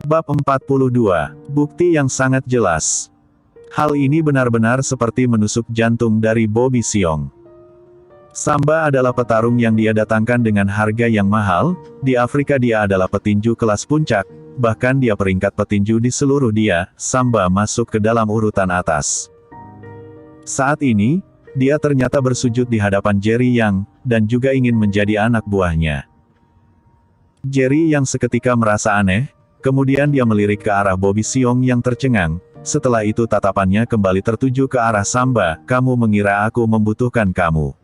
Bab 42. Bukti yang sangat jelas. Hal ini benar-benar seperti menusuk jantung dari Bobby Seong. Samba adalah petarung yang dia datangkan dengan harga yang mahal. Di Afrika dia adalah petinju kelas puncak, bahkan dia peringkat petinju di seluruh dia. Samba masuk ke dalam urutan atas. Saat ini, dia ternyata bersujud di hadapan Jerry Yang, dan juga ingin menjadi anak buahnya. Jerry Yang seketika merasa aneh, kemudian dia melirik ke arah Bobby Seong yang tercengang. Setelah itu tatapannya kembali tertuju ke arah Samba. Kamu mengira aku membutuhkan kamu?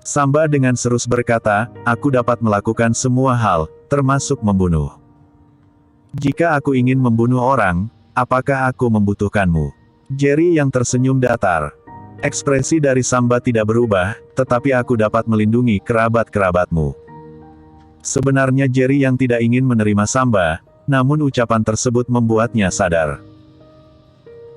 Samba dengan serius berkata, aku dapat melakukan semua hal, termasuk membunuh. Jika aku ingin membunuh orang, apakah aku membutuhkanmu? Jerry yang tersenyum datar. Ekspresi dari Samba tidak berubah, tetapi aku dapat melindungi kerabat-kerabatmu. Sebenarnya Jerry yang tidak ingin menerima Samba, namun ucapan tersebut membuatnya sadar.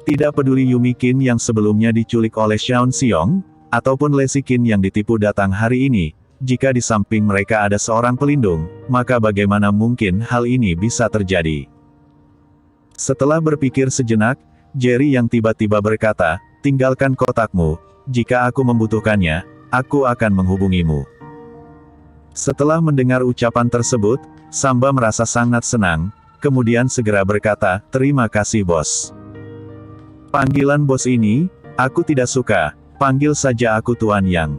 Tidak peduli Yumi Qin yang sebelumnya diculik oleh Xiao Xiong, ataupun Lexi Qin yang ditipu datang hari ini, jika di samping mereka ada seorang pelindung, maka bagaimana mungkin hal ini bisa terjadi? Setelah berpikir sejenak, Jerry yang tiba-tiba berkata, tinggalkan kotakmu, jika aku membutuhkannya, aku akan menghubungimu. Setelah mendengar ucapan tersebut, Samba merasa sangat senang, kemudian segera berkata, terima kasih bos. Panggilan bos ini, aku tidak suka, panggil saja aku Tuan Yang.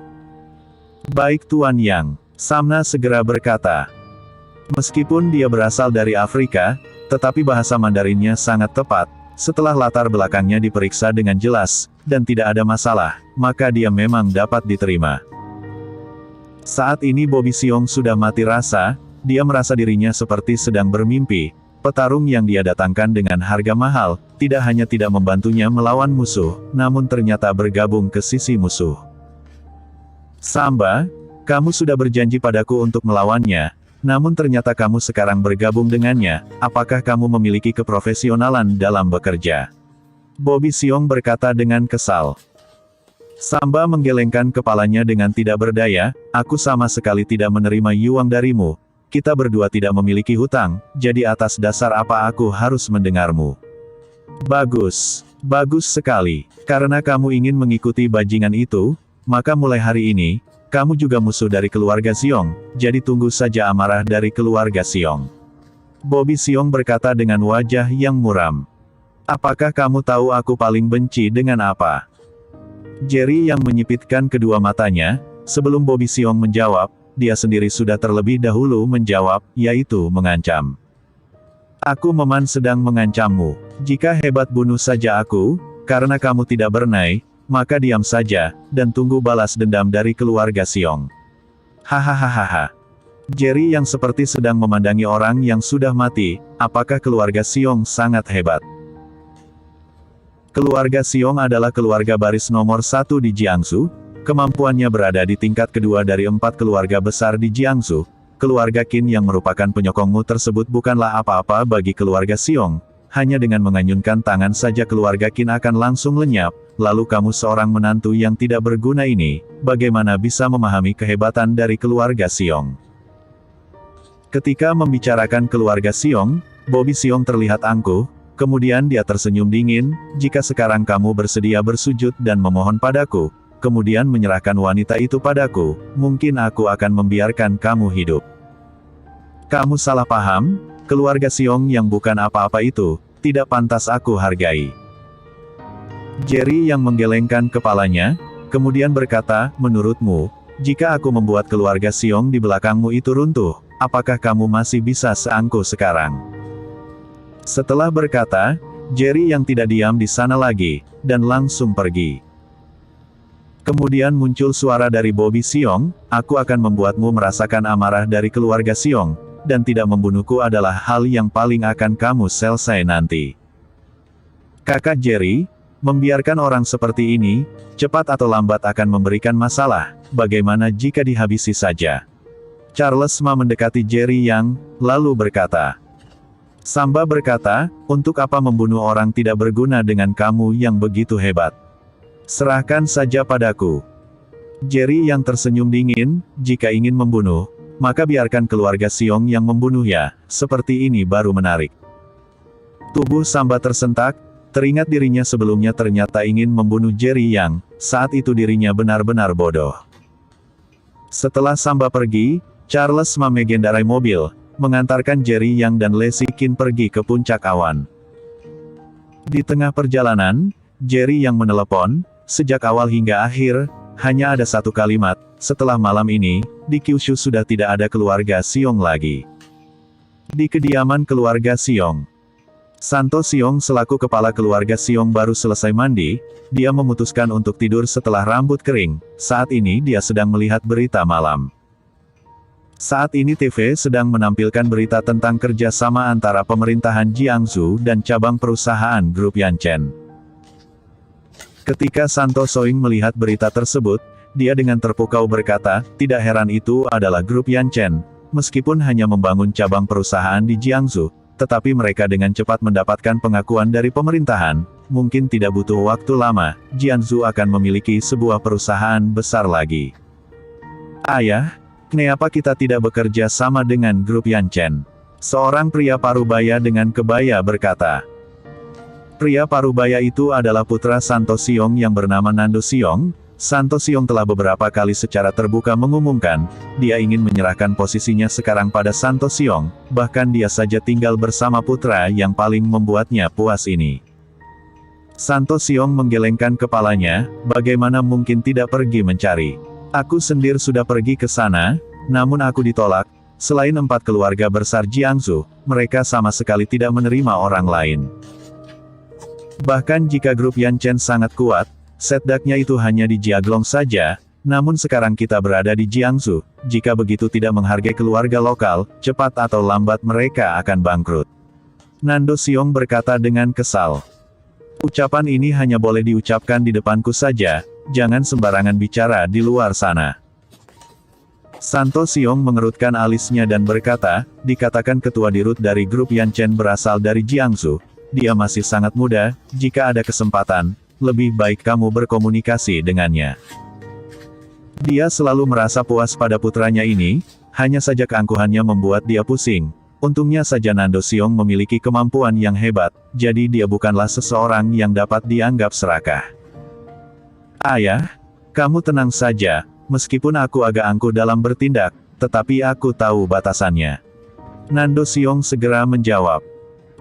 Baik Tuan Yang, Samna segera berkata. Meskipun dia berasal dari Afrika, tetapi bahasa Mandarinnya sangat tepat. Setelah latar belakangnya diperiksa dengan jelas, dan tidak ada masalah, maka dia memang dapat diterima. Saat ini Bobby Seong sudah mati rasa, dia merasa dirinya seperti sedang bermimpi. Petarung yang dia datangkan dengan harga mahal, tidak hanya tidak membantunya melawan musuh, namun ternyata bergabung ke sisi musuh. Samba, kamu sudah berjanji padaku untuk melawannya, namun ternyata kamu sekarang bergabung dengannya, apakah kamu memiliki keprofesionalan dalam bekerja? Bobby Seong berkata dengan kesal. Samba menggelengkan kepalanya dengan tidak berdaya, aku sama sekali tidak menerima uang darimu. Kita berdua tidak memiliki hutang, jadi atas dasar apa aku harus mendengarmu? Bagus, bagus sekali. Karena kamu ingin mengikuti bajingan itu, maka mulai hari ini, kamu juga musuh dari keluarga Seong, jadi tunggu saja amarah dari keluarga Seong. Bobby Seong berkata dengan wajah yang muram. Apakah kamu tahu aku paling benci dengan apa? Jerry yang menyipitkan kedua matanya, sebelum Bobby Seong menjawab, dia sendiri sudah terlebih dahulu menjawab, yaitu mengancam. Aku Meman sedang mengancammu. Jika hebat bunuh saja aku, karena kamu tidak bernai, maka diam saja, dan tunggu balas dendam dari keluarga Seong. Hahaha. Jerry yang seperti sedang memandangi orang yang sudah mati, apakah keluarga Seong sangat hebat? Keluarga Seong adalah keluarga baris nomor 1 di Jiangsu. Kemampuannya berada di tingkat kedua dari 4 keluarga besar di Jiangsu. Keluarga Qin yang merupakan penyokongmu tersebut bukanlah apa-apa bagi keluarga Seong. Hanya dengan menganyunkan tangan saja keluarga Qin akan langsung lenyap. Lalu kamu seorang menantu yang tidak berguna ini, bagaimana bisa memahami kehebatan dari keluarga Seong? Ketika membicarakan keluarga Seong, Bobby Seong terlihat angkuh. Kemudian dia tersenyum dingin, jika sekarang kamu bersedia bersujud dan memohon padaku, kemudian menyerahkan wanita itu padaku, mungkin aku akan membiarkan kamu hidup. Kamu salah paham, keluarga Seong yang bukan apa-apa itu, tidak pantas aku hargai. Jerry yang menggelengkan kepalanya, kemudian berkata, menurutmu, jika aku membuat keluarga Seong di belakangmu itu runtuh, apakah kamu masih bisa seangkuh sekarang? Setelah berkata, Jerry yang tidak diam di sana lagi, dan langsung pergi. Kemudian muncul suara dari Bobby Seong, aku akan membuatmu merasakan amarah dari keluarga Seong, dan tidak membunuhku adalah hal yang paling akan kamu selesai nanti. Kakak Jerry, membiarkan orang seperti ini, cepat atau lambat akan memberikan masalah, bagaimana jika dihabisi saja? Charles Ma mendekati Jerry Yang, lalu berkata. Samba berkata, untuk apa membunuh orang tidak berguna dengan kamu yang begitu hebat? Serahkan saja padaku. Jerry yang tersenyum dingin, jika ingin membunuh, maka biarkan keluarga Seong yang membunuhnya, seperti ini baru menarik. Tubuh Samba tersentak, teringat dirinya sebelumnya ternyata ingin membunuh Jerry yang, saat itu dirinya benar-benar bodoh. Setelah Samba pergi, Charles mengendarai mobil, mengantarkan Jerry Yang dan Leslie Kin pergi ke puncak awan. Di tengah perjalanan, Jerry Yang menelepon, sejak awal hingga akhir, hanya ada satu kalimat, setelah malam ini, di Kyushu sudah tidak ada keluarga Siong lagi. Di kediaman keluarga Siong, Santo Siong selaku kepala keluarga Siong baru selesai mandi, dia memutuskan untuk tidur setelah rambut kering, saat ini dia sedang melihat berita malam. Saat ini TV sedang menampilkan berita tentang kerjasama antara pemerintahan Jiangsu dan cabang perusahaan grup Yanchen. Ketika Santo Soing melihat berita tersebut, dia dengan terpukau berkata, tidak heran itu adalah grup Yanchen, meskipun hanya membangun cabang perusahaan di Jiangsu, tetapi mereka dengan cepat mendapatkan pengakuan dari pemerintahan, mungkin tidak butuh waktu lama, Jiangsu akan memiliki sebuah perusahaan besar lagi. Ayah, kenapa kita tidak bekerja sama dengan grup Yanchen? Seorang pria parubaya dengan kebaya berkata. Pria parubaya itu adalah putra Santo Siong yang bernama Nando Siong. Santo Siong telah beberapa kali secara terbuka mengumumkan, dia ingin menyerahkan posisinya sekarang pada Santo Siong, bahkan dia saja tinggal bersama putra yang paling membuatnya puas ini. Santo Siong menggelengkan kepalanya, bagaimana mungkin tidak pergi mencari. Aku sendiri sudah pergi ke sana, namun aku ditolak. Selain 4 keluarga besar Jiangsu, mereka sama sekali tidak menerima orang lain. Bahkan jika grup Yanchen sangat kuat, setidaknya itu hanya di Jiaglong saja, namun sekarang kita berada di Jiangsu, jika begitu tidak menghargai keluarga lokal, cepat atau lambat mereka akan bangkrut. Nando Siong berkata dengan kesal. Ucapan ini hanya boleh diucapkan di depanku saja, jangan sembarangan bicara di luar sana. Santo Siong mengerutkan alisnya dan berkata, dikatakan ketua dirut dari grup Yanchen berasal dari Jiangsu, dia masih sangat muda, jika ada kesempatan, lebih baik kamu berkomunikasi dengannya. Dia selalu merasa puas pada putranya ini, hanya saja keangkuhannya membuat dia pusing. Untungnya saja Nando Siong memiliki kemampuan yang hebat, jadi dia bukanlah seseorang yang dapat dianggap serakah. Ayah, kamu tenang saja, meskipun aku agak angkuh dalam bertindak, tetapi aku tahu batasannya. Nando Siong segera menjawab.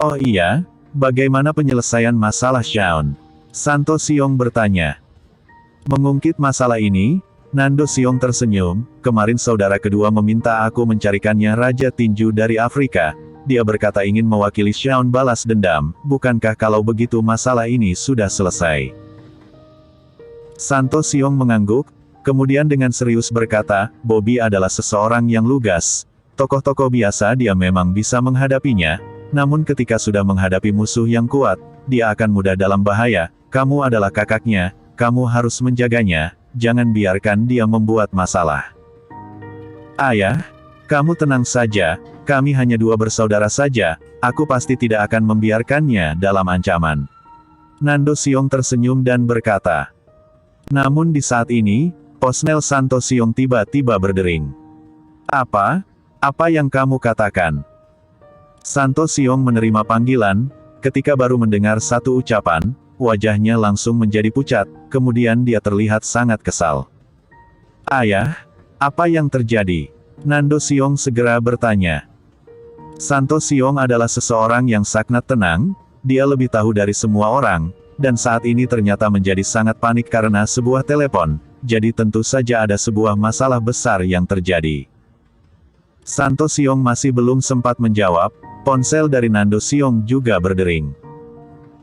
Oh iya, bagaimana penyelesaian masalah Shaun? Santo Siong bertanya. Mengungkit masalah ini, Nando Siong tersenyum, kemarin saudara kedua meminta aku mencarikannya Raja Tinju dari Afrika, dia berkata ingin mewakili Shaun balas dendam, bukankah kalau begitu masalah ini sudah selesai? Santo Siong mengangguk, kemudian dengan serius berkata, Bobby adalah seseorang yang lugas, tokoh-tokoh biasa dia memang bisa menghadapinya, namun ketika sudah menghadapi musuh yang kuat, dia akan mudah dalam bahaya. Kamu adalah kakaknya, kamu harus menjaganya, jangan biarkan dia membuat masalah. Ayah, kamu tenang saja, kami hanya 2 bersaudara saja, aku pasti tidak akan membiarkannya dalam ancaman. Nando Siong tersenyum dan berkata. Namun di saat ini, Posnel Santo Siong tiba-tiba berdering. Apa? Apa yang kamu katakan? Santo Siong menerima panggilan, ketika baru mendengar satu ucapan, wajahnya langsung menjadi pucat, kemudian dia terlihat sangat kesal. Ayah, apa yang terjadi? Nando Siong segera bertanya. Santo Siong adalah seseorang yang sangat tenang, dia lebih tahu dari semua orang, dan saat ini ternyata menjadi sangat panik karena sebuah telepon, jadi tentu saja ada sebuah masalah besar yang terjadi. Santo Siong masih belum sempat menjawab, ponsel dari Nando Siong juga berdering.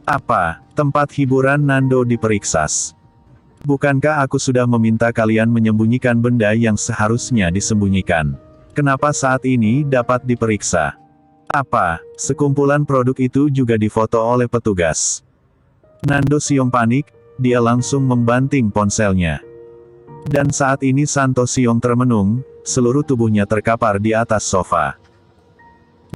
Apa? Tempat hiburan Nando diperiksa. Bukankah aku sudah meminta kalian menyembunyikan benda yang seharusnya disembunyikan? Kenapa saat ini dapat diperiksa? Apa? Sekumpulan produk itu juga difoto oleh petugas. Nando Siong panik, dia langsung membanting ponselnya. Dan saat ini Santo Siong termenung, seluruh tubuhnya terkapar di atas sofa.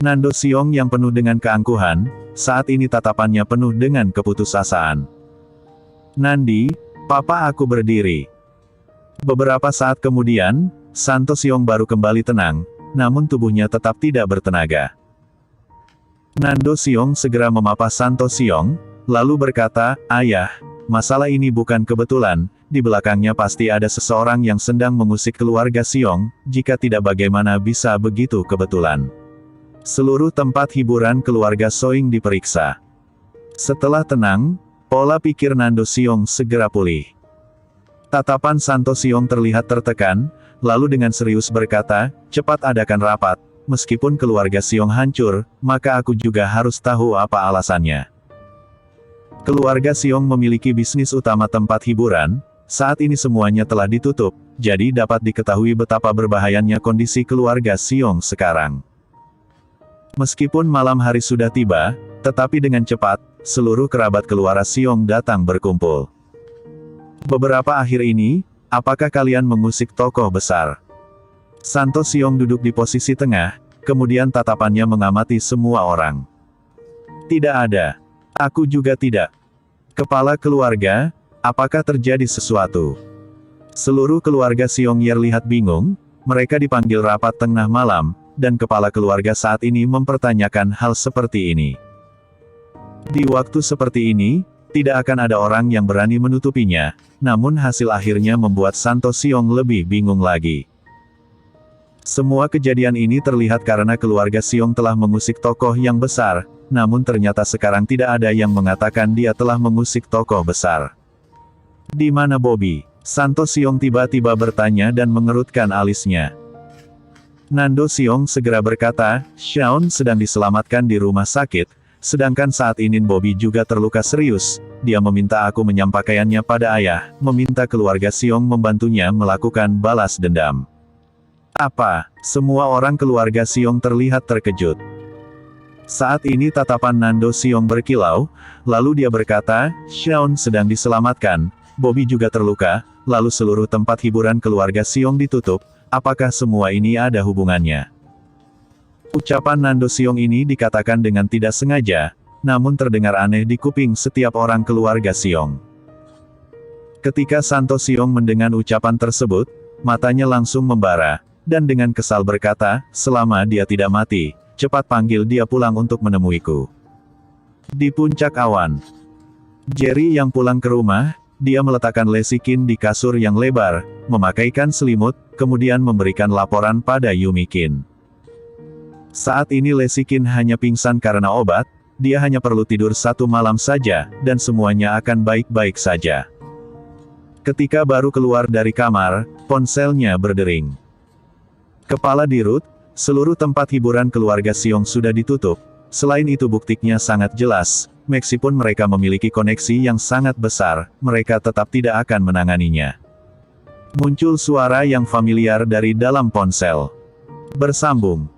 Nando Siong yang penuh dengan keangkuhan, saat ini tatapannya penuh dengan keputusasaan. Nandi, papa aku berdiri. Beberapa saat kemudian, Santo Siong baru kembali tenang, namun tubuhnya tetap tidak bertenaga. Nando Siong segera memapa Santo Siong, lalu berkata, "Ayah, masalah ini bukan kebetulan, di belakangnya pasti ada seseorang yang sedang mengusik keluarga Siong, jika tidak bagaimana bisa begitu kebetulan." Seluruh tempat hiburan keluarga Soing diperiksa. Setelah tenang, pola pikir Nando Siong segera pulih. Tatapan Santo Siong terlihat tertekan, lalu dengan serius berkata, "Cepat adakan rapat, meskipun keluarga Siong hancur, maka aku juga harus tahu apa alasannya." Keluarga Siong memiliki bisnis utama tempat hiburan, saat ini semuanya telah ditutup, jadi dapat diketahui betapa berbahayanya kondisi keluarga Siong sekarang. Meskipun malam hari sudah tiba, tetapi dengan cepat, seluruh kerabat keluarga Siong datang berkumpul. "Beberapa akhir ini, apakah kalian mengusik tokoh besar?" Santo Siong duduk di posisi tengah, kemudian tatapannya mengamati semua orang. "Tidak ada. Aku juga tidak. Kepala keluarga, apakah terjadi sesuatu?" Seluruh keluarga Siong terlihat bingung, mereka dipanggil rapat tengah malam, dan kepala keluarga saat ini mempertanyakan hal seperti ini. Di waktu seperti ini, tidak akan ada orang yang berani menutupinya, namun hasil akhirnya membuat Santo Siong lebih bingung lagi. Semua kejadian ini terlihat karena keluarga Siong telah mengusik tokoh yang besar, namun ternyata sekarang tidak ada yang mengatakan dia telah mengusik tokoh besar. "Di mana Bobby?" Santo Siong tiba-tiba bertanya dan mengerutkan alisnya. Nando Siong segera berkata, "Shaun sedang diselamatkan di rumah sakit, sedangkan saat ini Bobby juga terluka serius. Dia meminta aku menyampaikannya pada ayah, meminta keluarga Siong membantunya melakukan balas dendam." "Apa?" Semua orang keluarga Siong terlihat terkejut. Saat ini tatapan Nando Siong berkilau, lalu dia berkata, "Shaun sedang diselamatkan, Bobby juga terluka, lalu seluruh tempat hiburan keluarga Siong ditutup. Apakah semua ini ada hubungannya?" Ucapan Nando Siong ini dikatakan dengan tidak sengaja, namun terdengar aneh di kuping setiap orang keluarga Siong. Ketika Santo Siong mendengar ucapan tersebut, matanya langsung membara, dan dengan kesal berkata, "Selama dia tidak mati, cepat panggil dia pulang untuk menemuiku." Di puncak awan, Jerry yang pulang ke rumah, dia meletakkan Lesikin di kasur yang lebar, memakaikan selimut, kemudian memberikan laporan pada Yumikin. Saat ini Lesikin hanya pingsan karena obat, dia hanya perlu tidur 1 malam saja, dan semuanya akan baik-baik saja. Ketika baru keluar dari kamar, ponselnya berdering. Kepala dirut, seluruh tempat hiburan keluarga Siong sudah ditutup. Selain itu buktinya sangat jelas, meskipun mereka memiliki koneksi yang sangat besar, mereka tetap tidak akan menanganinya. Muncul suara yang familiar dari dalam ponsel. Bersambung.